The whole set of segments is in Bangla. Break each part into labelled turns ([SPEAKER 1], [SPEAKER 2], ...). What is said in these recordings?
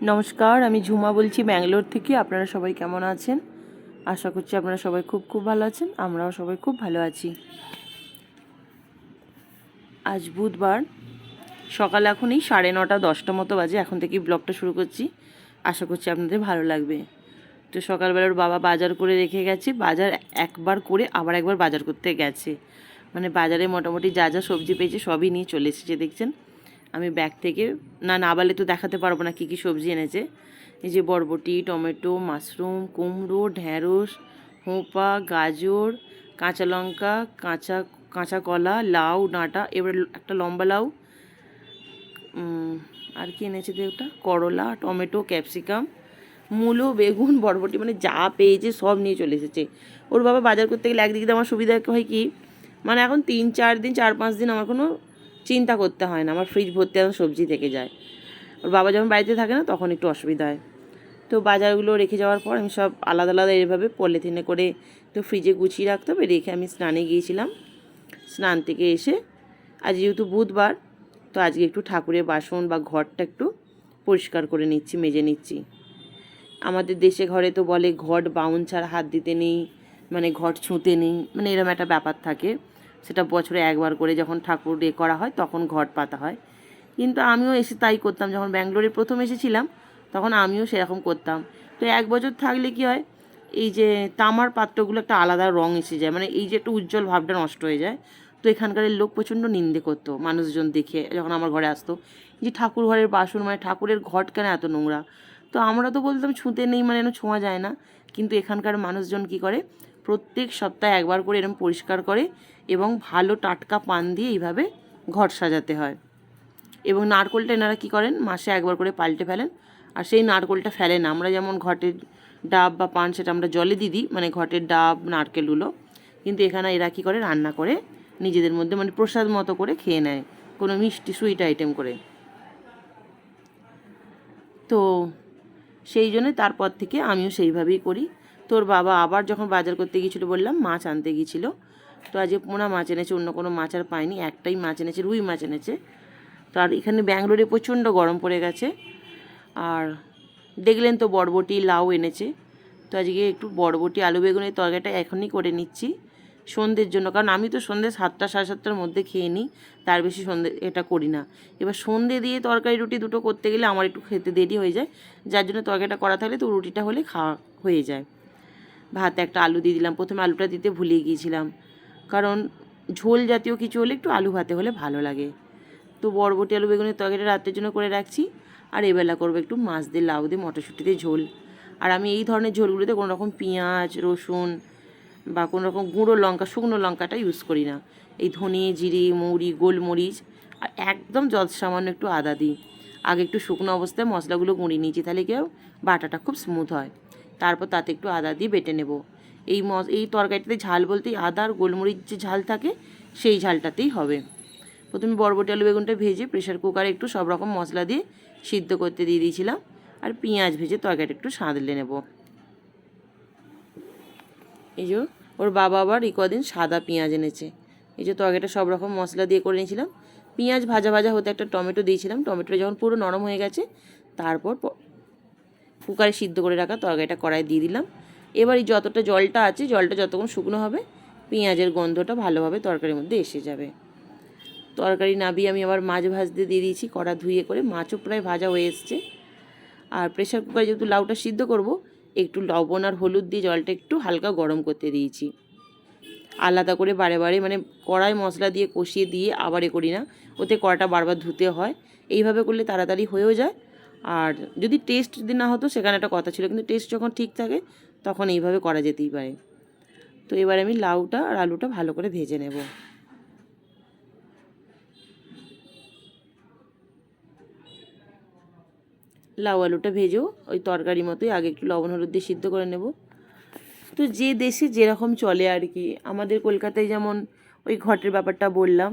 [SPEAKER 1] নমস্কার, আমি ঝুমা বলছি ব্যাঙ্গালোর থেকে। আপনারা সবাই কেমন আছেন? আশা করছি আপনারা সবাই খুব খুব ভালো আছেন। আমরাও সবাই খুব ভালো আছি। আজ বুধবার, সকাল এখন এই 9:30-10টা মতো বাজে। এখন থেকেই ব্লগটা শুরু করছি। আশা করছি আপনাদের ভালো লাগবে। তো সকালবেলার বাবা বাজার করে রেখে গেছে। বাজার একবার করে আবার একবার বাজার করতে গেছে। মানে বাজারে মোটামুটি যা যা সবজি পেয়েছে সবই নিয়ে চলে এসেছে। দেখছেন, আমি ব্যাগ থেকে না বালে তো দেখাতে পারবো না কী কী সবজি এনেছে। এই যে বরবটি, টমেটো, মাশরুম, কুমড়ো, ঢ্যাঁড়স, হোঁপা, গাজর, কাঁচা লঙ্কা, কাঁচা কাঁচা কলা, লাউ ডাঁটা, এবার একটা লম্বা লাউ, আর কি এনেছে ওটা, করলা, টমেটো, ক্যাপসিকাম, মূলো, বেগুন, বরবটি, মানে যা পেয়েছে সব নিয়ে চলে এসেছে। ওর বাবা বাজার করতে গেলে একদিকে তো আমার সুবিধা হয় কি, মানে এখন 3-4 দিন 4-5 দিন আমার কোনো চিন্তা করতে হয় না। আমার ফ্রিজ ভর্তি এখন সবজি থেকে যায়। ওর বাবা যখন বাড়িতে থাকে না তখন একটু অসুবিধা হয়। তো বাজারগুলো রেখে যাওয়ার পর আমি সব আলাদা আলাদা এভাবে পলিথিনে করে তো ফ্রিজে গুছিয়ে রাখতে হবে। রেখে আমি স্নানে গিয়েছিলাম। স্নান থেকে এসে আজ যেহেতু বুধবার, তো আজকে একটু ঠাকুরের বাসন বা ঘরটা একটু পরিষ্কার করে নিচ্ছি, মেজে নিচ্ছি। আমাদের দেশে ঘরে তো বলে ঘট বাউন ছাড়া হাত দিতে নেই, মানে ঘট ছুঁতে নেই, মানে এরকম একটা ব্যাপার থাকে। সেটা বছরে একবার করে যখন ঠাকুর করা হয় তখন ঘট পাতা হয়। কিন্তু আমিও এসে তাই করতাম। যখন ব্যাঙ্গালোরে প্রথম এসেছিলাম তখন আমিও সেরকম করতাম। তো 1 বছর থাকলে কি হয়, এই যে তামার পাত্রগুলো একটা আলাদা রং এসে যায়, মানে এই যে একটু উজ্জ্বল ভাবটা নষ্ট হয়ে যায়। তো এখানকারের লোক প্রচণ্ড নিন্দে করতো মানুষজন দেখে যখন আমার ঘরে আসতো, যে ঠাকুর ঘরের বাসন, মানে ঠাকুরের ঘট কেন এত নোংরা। তো আমরা তো বলতাম ছুঁতে নেই, মানে এরকম ছোঁয়া যায় না। কিন্তু এখানকার মানুষজন কি করে, প্রত্যেক সপ্তাহে একবার করে এরকম পরিষ্কার করে এবং ভালো টাটকা পান দিয়ে এইভাবে ঘট সাজাতে হয়। এবং নারকোলটা এনারা কী করেন, মাসে একবার করে পাল্টে ফেলেন। আর সেই নারকোলটা ফেলেন না। আমরা যেমন ঘটের ডাব বা পান সেটা আমরা জলে দিই, মানে ঘটের ডাব নারকেলগুলো, কিন্তু এখানে এরা কী করে, রান্না করে নিজেদের মধ্যে মানে প্রসাদ মতো করে খেয়ে নেয়, কোনো মিষ্টি সুইট আইটেম করে। তো সেই জন্য তারপর থেকে আমিও সেইভাবেই করি। তোর বাবা আবার যখন বাজার করতে গিয়েছিলো, বললাম মাছ আনতে গিয়েছিলো, তো আজকে পোনা মাছ এনেছে, অন্য কোনো মাছ আর পায়নি। একটাই মাছ এনেছে, রুই মাছ এনেছে। তো আর এখানে ব্যাঙ্গালোরে প্রচণ্ড গরম পড়ে গেছে। আর দেখলেন তো বরবটি লাউ এনেছে। তো আজকে একটু বরবটি আলু বেগুনের তরকারিটা এখনই করে নিচ্ছি সন্ধ্যের জন্য, কারণ আমি তো সন্ধ্যে 7টা 7:30টার মধ্যে খেয়ে নিই, তার বেশি সন্ধ্যে এটা করি না। এবার সন্ধ্যে দিয়ে তরকারি রুটি দুটো করতে গেলে আমার একটু খেতে দেরি হয়ে যায়, যার জন্য তরকারিটা করা থাকলে তো রুটিটা হলে খাওয়া হয়ে যায়। ভাতে একটা আলু দিয়ে দিলাম। প্রথমে আলুটা দিতে ভুলে গিয়েছিলাম, কারণ ঝোল জাতীয় কিছু হলে একটু আলু ভাতে হলে ভালো লাগে। তো বরবটি আলু বেগুনের তরকারিটা রাতের জন্য করে রাখছি। আর এবেলা করবো একটু মাছ দিয়ে লাউ দিয়ে মটরশুঁটি দিয়ে ঝোল। আর আমি এই ধরনের ঝোলগুলোতে কোনো রকম পেঁয়াজ রসুন বা কোনো রকম গুঁড়ো লঙ্কা, শুকনো লঙ্কাটা ইউজ করি না। এই ধনে জিরে মৌরি গোলমরিচ আর একদম সামান্য একটু আদা দিই। আগে একটু শুকনো অবস্থায় মশলাগুলো গুঁড়িয়ে নিয়েছি, তাহলে কেউ বাটাটা খুব স্মুথ হয়। তারপর তাতে একটু আদা দিয়ে বেটে নেব। এই তরকারিটাতে ঝাল বলতেই আদা আর গোলমরিচ যে ঝাল থাকে সেই ঝালটাতেই হবে। প্রথমে বরবটি আলু বেগুনটা ভেজে প্রেশার কুকারে একটু সব রকম মশলা দিয়ে সিদ্ধ করতে দিয়ে দিয়েছিলাম। আর পেঁয়াজ ভেজে তরকারিটা একটু সাঁতলে নেব। এই যে ওর বাবা আবার কদিন সাদা পেঁয়াজ এনেছে। এই যে তরকারিটা সব রকম মশলা দিয়ে করে নিয়েছিলাম। পেঁয়াজ ভাজা ভাজা হতে একটা টমেটো দিয়েছিলাম। টমেটোটা যখন পুরো নরম হয়ে গেছে, তারপর কুকারে সিদ্ধ করে রাখা তরকারিটা কড়াই দিয়ে দিলাম। এবার এই যতটা জলটা আছে, জলটা যতক্ষণ শুকনো হবে পেঁয়াজের গন্ধটা ভালোভাবে তরকারির মধ্যে এসে যাবে। তরকারি নাবিয়ে আমি আবার মাছ ভাজতে দিয়ে দিয়েছি, কড়া ধুয়ে করে। মাছও প্রায় ভাজা হয়ে এসছে। আর প্রেশার কুকারে যেহেতু লাউটা সিদ্ধ করব, একটু লবণ আর হলুদ দিয়ে জলটা একটু হালকা গরম করতে দিয়েছি। আলাদা করে বারে বারে মানে কড়াই মশলা দিয়ে কষিয়ে দিয়ে আবার করি না, ওতে কড়াটা বারবার ধুতে হয়। এইভাবে করলে তাড়াতাড়ি হয়েও যায়। আর যদি টেস্ট যদি না হতো সেখানে একটা কথা ছিল, কিন্তু টেস্ট যখন ঠিক থাকে তখন এইভাবে করা যেতেই পারে। তো এবার আমি লাউটা আর আলুটা ভালো করে ভেজে নেব। লাউ আলুটা ভেজেও ওই তরকারি মতোই আগে একটু লবণ হলুদ দিয়ে সিদ্ধ করে নেব। তো যে দেশে যেরকম চলে আর কি, আমাদের কলকাতায় যেমন ওই ঘটের ব্যাপারটা বললাম,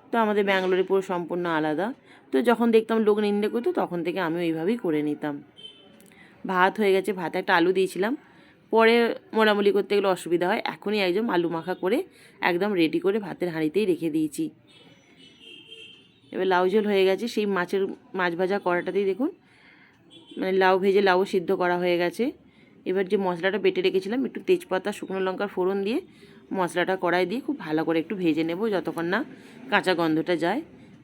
[SPEAKER 1] তো আমাদের ব্যাঙ্গালোরে পুরো সম্পূর্ণ আলাদা। তো যখন দেখতাম লোক নিন্দে করতো তখন থেকে আমিও এইভাবেই করে নিতাম। ভাত হয়ে গেছে, ভাতে একটা আলু দিয়েছিলাম, পরে মোড়ামুড়ি করতে গেলে অসুবিধা হয়, এখনই একদম আলু মাখা করে একদম রেডি করে ভাতের হাঁড়িতেই রেখে দিয়েছি। এবার লাউ ঝোল হয়ে গেছে, সেই মাছ ভাজা কড়াটাতেই দেখুন মানে লাউ ভেজে লাউ সিদ্ধ করা হয়ে গেছে। এবার যে মশলাটা বেটে রেখেছিলাম, একটু তেজপাতা শুকনো লঙ্কার ফোড়ন দিয়ে মশলাটা কড়াই দিয়ে খুব ভালো করে একটু ভেজে নেব যতক্ষণ না কাঁচা গন্ধটা যায়।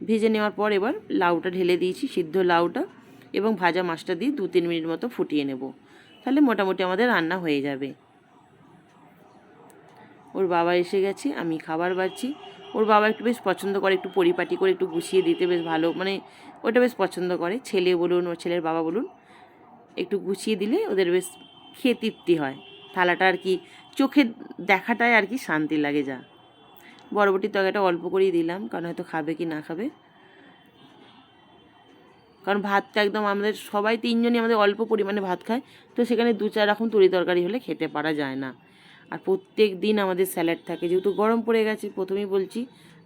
[SPEAKER 1] ভেজে নেওয়ার পর এবার লাউটা ঢেলে দিয়েছি, সিদ্ধ লাউটা এবং ভাজা মাছটা দিয়ে 2-3 মিনিট মতো ফুটিয়ে নেব। তাহলে মোটামুটি আমাদের রান্না হয়ে যাবে। ওর বাবা এসে গেছে, আমি খাবার বাড়ছি। ওর বাবা একটু বেশ পছন্দ করে একটু পরিপাটি করে একটু গুছিয়ে দিতে, বেশ ভালো, মানে ওটা বেশ পছন্দ করে। ছেলে বলুন, ওর ছেলের বাবা বলুন, একটু গুছিয়ে দিলে ওদের বেশ খেয়ে তৃপ্তি হয়। থালাটা আর কি চোখে দেখাটায় আর কি শান্তি লাগে। যা বরবটির তরকারিটা অল্প করেই দিলাম, কারণ হয়তো খাবে কি না খাবে। কারণ ভাতটা একদম আমাদের সবাই 3 জনই আমাদের অল্প পরিমাণে ভাত খায়, তো সেখানে 2-4 রকম তরি তরকারি হলে খেতে পারা যায় না। আর প্রত্যেক দিন আমাদের স্যালাড থাকে, যেহেতু গরম পড়ে গেছে। প্রথমেই বলছি,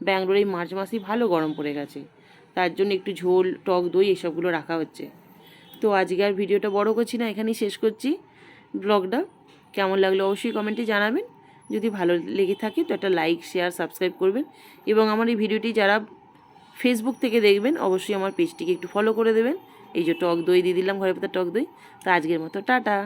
[SPEAKER 1] ব্যাঙ্গালোরে এই মার্চ মাসেই ভালো গরম পড়ে গেছে, তার জন্য একটু ঝোল, টক দই এসবগুলো রাখা হচ্ছে। তো আজকে আর ভিডিওটা বড় করছি না, এখানেই শেষ করছি ব্লগটা। কেমন লাগলো অবশ্যই কমেন্টে জানাবেন। যদি ভালো লেগে থাকে তো একটা লাইক, শেয়ার, সাবস্ক্রাইব করবেন। এবং আমার এই ভিডিওটি যারা ফেসবুক থেকে দেখবেন অবশ্যই আমার পেজটিকে একটু ফলো করে দেবেন। এই যে টক দই দিয়ে দিলাম, ঘরে পাতা টক দই। তো আজকের মতো টাটা।